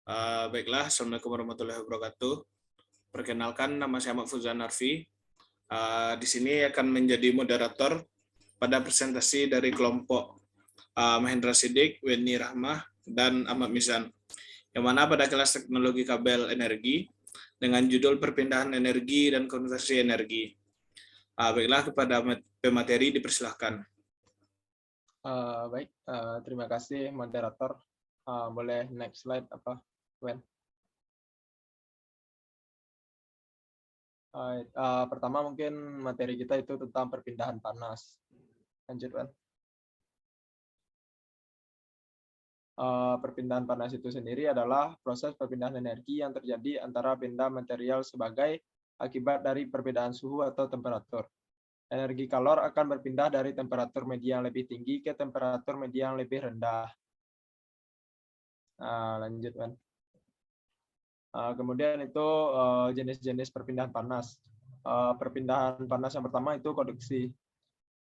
Baiklah, Assalamualaikum warahmatullahi wabarakatuh. Perkenalkan, nama saya Ahmad Fuzan Arfi. Di sini akan menjadi moderator pada presentasi dari kelompok Mahendra Siddiq, Weni Rahmah, dan Ahmad Mizan, yang mana pada kelas teknologi kabel energi dengan judul perpindahan energi dan konversi energi. Baiklah, kepada pemateri dipersilahkan. Baik, terima kasih moderator. Boleh next slide apa, Wen? Pertama mungkin materi kita itu tentang perpindahan panas. Lanjut, Wen. Perpindahan panas itu sendiri adalah proses perpindahan energi yang terjadi antara benda material sebagai akibat dari perbedaan suhu atau temperatur. Energi kalor akan berpindah dari temperatur media yang lebih tinggi ke temperatur media yang lebih rendah. Lanjut, Wen. Kemudian itu jenis-jenis perpindahan panas. Perpindahan panas yang pertama itu konduksi.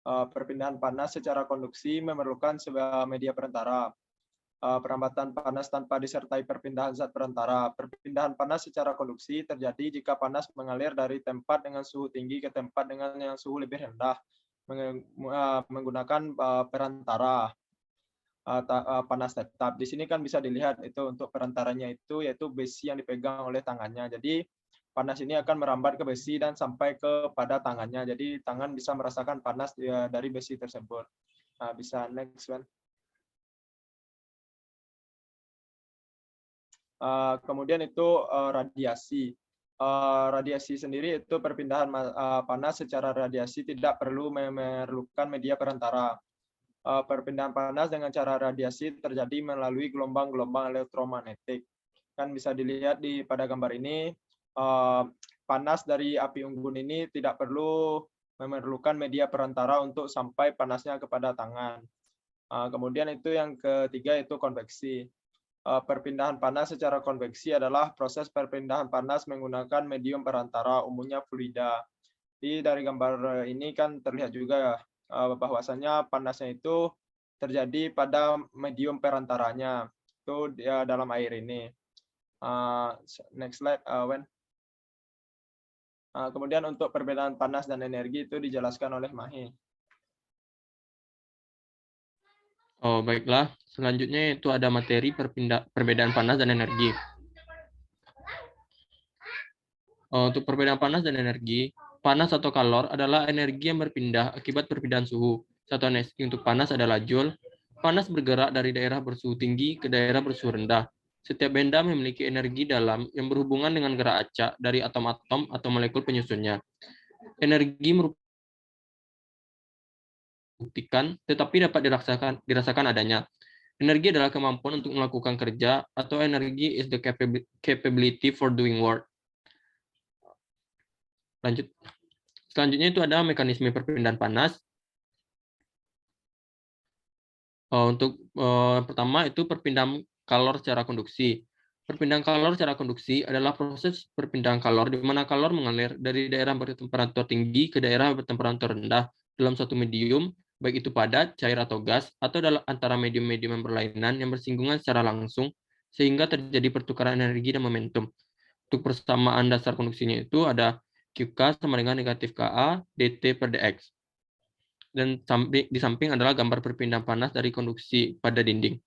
Perpindahan panas secara konduksi memerlukan sebuah media perantara. Perambatan panas tanpa disertai perpindahan zat perantara. Perpindahan panas secara konduksi terjadi jika panas mengalir dari tempat dengan suhu tinggi ke tempat dengan yang suhu lebih rendah menggunakan perantara panas tetap. Di sini kan bisa dilihat itu untuk perantaranya itu yaitu besi yang dipegang oleh tangannya. Jadi panas ini akan merambat ke besi dan sampai kepada tangannya. Jadi tangan bisa merasakan panas dari besi tersebut. Bisa next one. Kemudian itu radiasi. Radiasi sendiri itu perpindahan panas secara radiasi tidak perlu memerlukan media perantara. Perpindahan panas dengan cara radiasi terjadi melalui gelombang-gelombang elektromagnetik. Kan bisa dilihat pada gambar ini, panas dari api unggun ini tidak perlu memerlukan media perantara untuk sampai panasnya kepada tangan. Kemudian itu yang ketiga itu konveksi. Perpindahan panas secara konveksi adalah proses perpindahan panas menggunakan medium perantara, umumnya fluida. Jadi dari gambar ini kan terlihat juga bahwasanya panasnya itu terjadi pada medium perantaranya, itu dalam air ini. Next slide, Wen. Kemudian untuk perbedaan panas dan energi itu dijelaskan oleh Mahi. Oh, baiklah. Selanjutnya itu ada materi perbedaan panas dan energi. Untuk perbedaan panas dan energi, panas atau kalor adalah energi yang berpindah akibat perpindahan suhu. Satuan SI untuk panas adalah joule. Panas bergerak dari daerah bersuhu tinggi ke daerah bersuhu rendah. Setiap benda memiliki energi dalam yang berhubungan dengan gerak acak dari atom-atom atau molekul penyusunnya. Energi buktikan, tetapi dapat dirasakan adanya. Energi adalah kemampuan untuk melakukan kerja, atau energi is the capability for doing work. Lanjut. Selanjutnya itu ada mekanisme perpindahan panas. Untuk pertama itu perpindahan kalor secara konduksi. Perpindahan kalor secara konduksi adalah proses perpindahan kalor di mana kalor mengalir dari daerah bertemperatur tinggi ke daerah bertemperatur rendah dalam suatu medium, baik itu padat, cair atau gas, atau dalam antara medium-medium yang berlainan yang bersinggungan secara langsung sehingga terjadi pertukaran energi dan momentum. Untuk persamaan dasar konduksinya itu ada QK sama dengan negatif KA dt per dx. Dan di samping adalah gambar perpindahan panas dari konduksi pada dinding.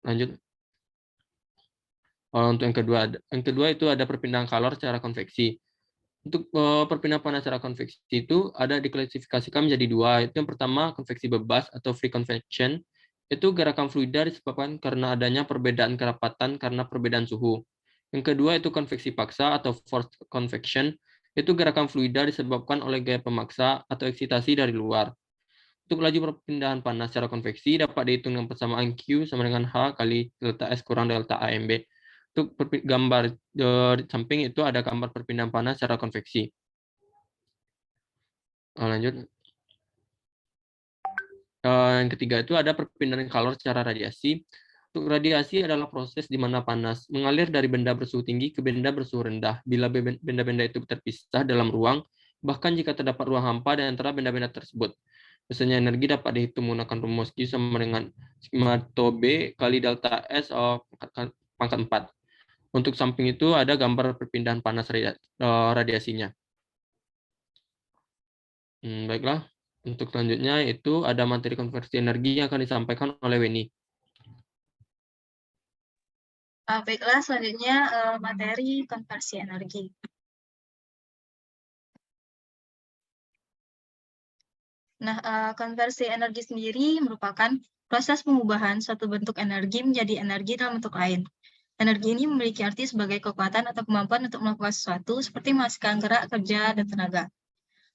Lanjut. Untuk yang kedua itu ada perpindahan kalor secara konveksi. Untuk perpindahan panas secara konveksi itu ada diklasifikasikan menjadi dua. Itu yang pertama konveksi bebas atau free convection. Itu gerakan fluida disebabkan karena adanya perbedaan kerapatan karena perbedaan suhu. Yang kedua itu konveksi paksa atau forced convection. Itu gerakan fluida disebabkan oleh gaya pemaksa atau eksitasi dari luar. Untuk laju perpindahan panas secara konveksi dapat dihitung dengan persamaan Q sama dengan H kali delta S kurang delta AMB. Untuk gambar di samping itu ada gambar perpindahan panas secara konveksi. Lanjut. Yang ketiga itu ada perpindahan kalor secara radiasi. Untuk radiasi adalah proses di mana panas mengalir dari benda bersuhu tinggi ke benda bersuhu rendah bila benda-benda itu terpisah dalam ruang, bahkan jika terdapat ruang hampa di antara benda-benda tersebut. Biasanya energi dapat dihitung menggunakan rumus Q sama dengan sigma tau B kali delta S pangkat 4. Untuk samping itu ada gambar perpindahan panas radiasinya. Baiklah, untuk selanjutnya itu ada materi konversi energi yang akan disampaikan oleh Weni. Baiklah, selanjutnya materi konversi energi. Nah, konversi energi sendiri merupakan proses pengubahan suatu bentuk energi menjadi energi dalam bentuk lain. Energi ini memiliki arti sebagai kekuatan atau kemampuan untuk melakukan sesuatu seperti menghasilkan gerak, kerja, dan tenaga.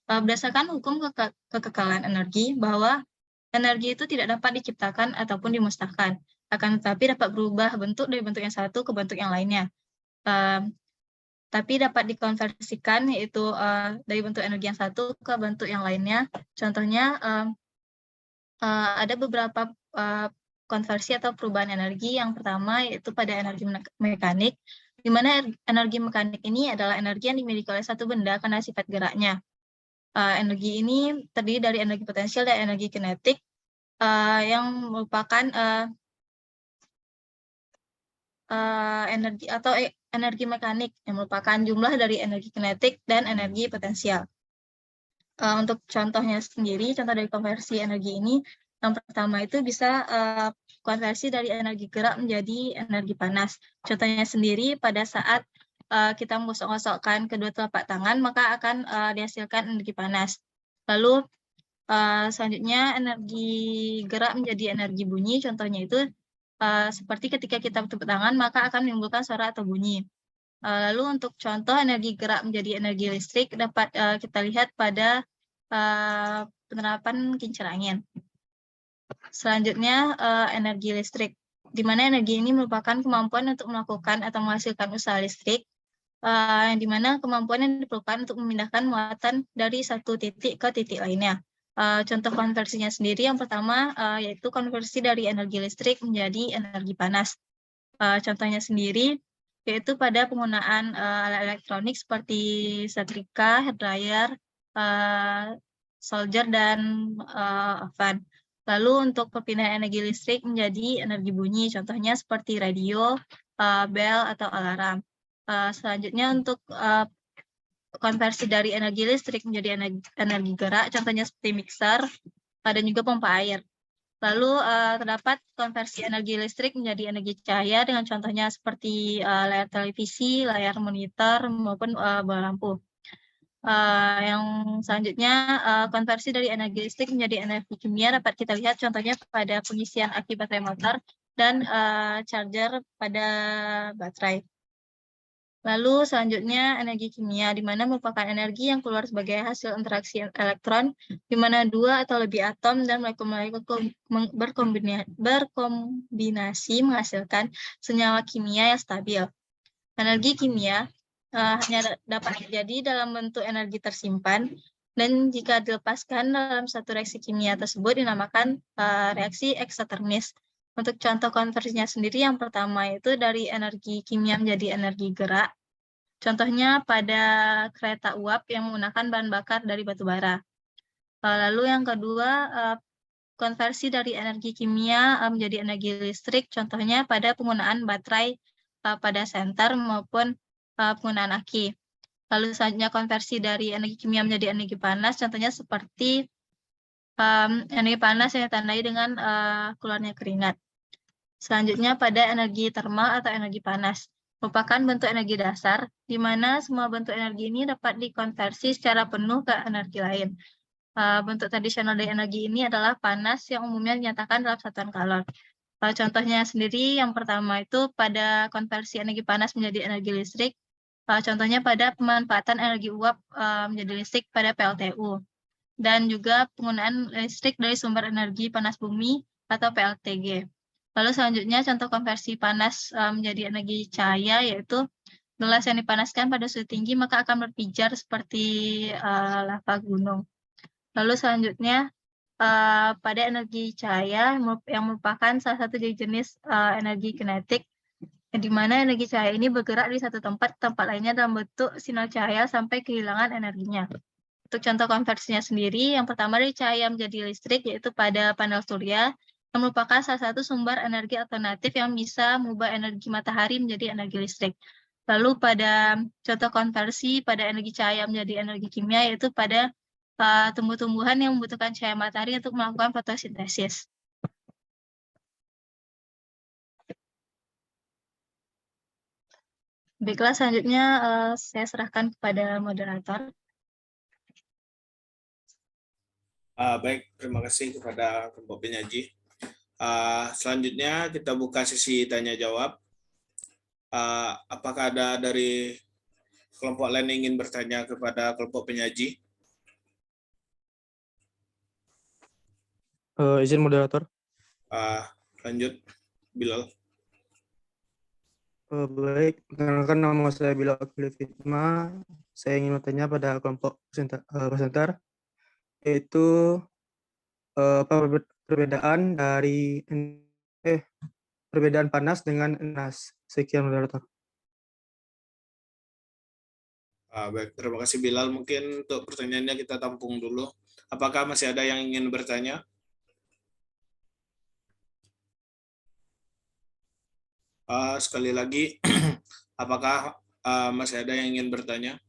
Berdasarkan hukum kekekalan energi, bahwa energi itu tidak dapat diciptakan ataupun dimusnahkan, akan tetapi dapat berubah bentuk dari bentuk yang satu ke bentuk yang lainnya. Tapi dapat dikonversikan, yaitu dari bentuk energi yang satu ke bentuk yang lainnya. Contohnya, ada beberapa konversi atau perubahan energi. Yang pertama yaitu pada energi mekanik, di mana energi mekanik ini adalah energi yang dimiliki oleh satu benda karena sifat geraknya. Energi ini terdiri dari energi potensial dan energi kinetik, yang merupakan energi atau energi mekanik yang merupakan jumlah dari energi kinetik dan energi potensial. Untuk contohnya sendiri, contoh dari konversi energi ini, yang pertama itu bisa konversi dari energi gerak menjadi energi panas. Contohnya sendiri, pada saat kita menggosok-gosokkan kedua telapak tangan, maka akan dihasilkan energi panas. Lalu selanjutnya energi gerak menjadi energi bunyi, contohnya itu seperti ketika kita bertepuk tangan, maka akan menimbulkan suara atau bunyi. Lalu untuk contoh energi gerak menjadi energi listrik dapat kita lihat pada penerapan kincir angin. Selanjutnya energi listrik, di mana energi ini merupakan kemampuan untuk melakukan atau menghasilkan usaha listrik, di mana kemampuan yang diperlukan untuk memindahkan muatan dari satu titik ke titik lainnya. Contoh konversinya sendiri yang pertama yaitu konversi dari energi listrik menjadi energi panas. Contohnya sendiri yaitu pada penggunaan alat elektronik seperti setrika, hairdryer, solder, dan oven. Lalu untuk perpindahan energi listrik menjadi energi bunyi, contohnya seperti radio, bel, atau alarm. Selanjutnya untuk konversi dari energi listrik menjadi energi gerak, contohnya seperti mixer, dan juga pompa air. Lalu terdapat konversi energi listrik menjadi energi cahaya dengan contohnya seperti layar televisi, layar monitor, maupun bola lampu. Yang selanjutnya konversi dari energi listrik menjadi energi kimia dapat kita lihat contohnya pada pengisian aki baterai motor dan charger pada baterai. Lalu selanjutnya energi kimia, di mana merupakan energi yang keluar sebagai hasil interaksi elektron, di mana dua atau lebih atom dan molekul berkombinasi menghasilkan senyawa kimia yang stabil. Energi kimia hanya dapat terjadi dalam bentuk energi tersimpan, dan jika dilepaskan dalam satu reaksi kimia tersebut dinamakan reaksi eksotermis. Untuk contoh konversinya sendiri, yang pertama itu dari energi kimia menjadi energi gerak. Contohnya pada kereta uap yang menggunakan bahan bakar dari batu bara. Lalu yang kedua, konversi dari energi kimia menjadi energi listrik, contohnya pada penggunaan baterai pada senter maupun penggunaan aki. Lalu selanjutnya konversi dari energi kimia menjadi energi panas, contohnya seperti energi panas yang ditandai dengan keluarnya keringat. Selanjutnya pada energi termal atau energi panas, merupakan bentuk energi dasar, di mana semua bentuk energi ini dapat dikonversi secara penuh ke energi lain. Bentuk tradisional dari energi ini adalah panas yang umumnya dinyatakan dalam satuan kalor. Contohnya sendiri yang pertama itu pada konversi energi panas menjadi energi listrik, contohnya pada pemanfaatan energi uap menjadi listrik pada PLTU, dan juga penggunaan listrik dari sumber energi panas bumi atau PLTG. Lalu selanjutnya contoh konversi panas menjadi energi cahaya, yaitu gelas yang dipanaskan pada suhu tinggi maka akan berpijar seperti lava gunung. Lalu selanjutnya pada energi cahaya yang merupakan salah satu jenis energi kinetik, di mana energi cahaya ini bergerak di satu tempat ke tempat lainnya dalam bentuk sinar cahaya sampai kehilangan energinya. Untuk contoh konversinya sendiri, yang pertama dari cahaya menjadi listrik, yaitu pada panel surya, yang merupakan salah satu sumber energi alternatif yang bisa mengubah energi matahari menjadi energi listrik. Lalu pada contoh konversi pada energi cahaya menjadi energi kimia, yaitu pada tumbuh-tumbuhan yang membutuhkan cahaya matahari untuk melakukan fotosintesis. Baiklah, selanjutnya saya serahkan kepada moderator. Baik, terima kasih kepada kelompok penyaji. Selanjutnya kita buka sesi tanya jawab. Apakah ada dari kelompok lain yang ingin bertanya kepada kelompok penyaji? Izin moderator. Lanjut, Bilal. Baik, perkenalkan nama saya Bilal Akil Fitma. Saya ingin bertanya pada kelompok presenter, yaitu apa perbedaan dari perbedaan panas dengan enas. Sekian moderator. Baik, terima kasih Bilal. Mungkin untuk pertanyaannya kita tampung dulu. Apakah masih ada yang ingin bertanya? Sekali lagi, apakah masih ada yang ingin bertanya?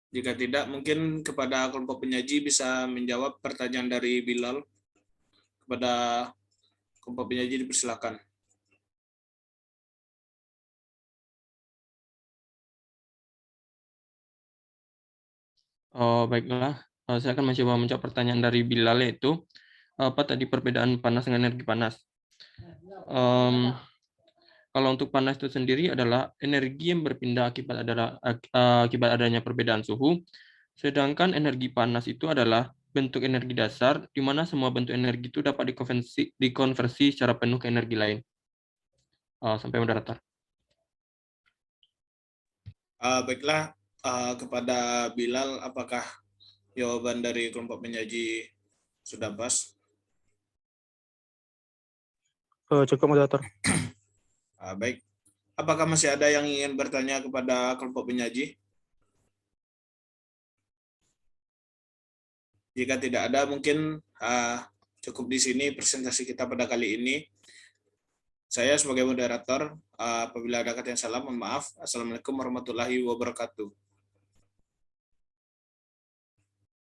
Jika tidak, mungkin kepada kelompok penyaji bisa menjawab pertanyaan dari Bilal. Kepada kelompok penyaji dipersilakan. Baiklah, saya akan mencoba menjawab pertanyaan dari Bilal, yaitu apa tadi perbedaan panas dengan energi panas. Kalau untuk panas itu sendiri adalah energi yang berpindah akibat adanya perbedaan suhu, sedangkan energi panas itu adalah bentuk energi dasar, di mana semua bentuk energi itu dapat dikonversi secara penuh ke energi lain. Sampai moderator. Baiklah, kepada Bilal, apakah jawaban dari kelompok penyaji sudah pas? Cukup moderator. Baik. Apakah masih ada yang ingin bertanya kepada kelompok penyaji? Jika tidak ada, mungkin cukup di sini presentasi kita pada kali ini. Saya sebagai moderator, apabila ada kata yang salah, mohon maaf. Assalamualaikum warahmatullahi wabarakatuh.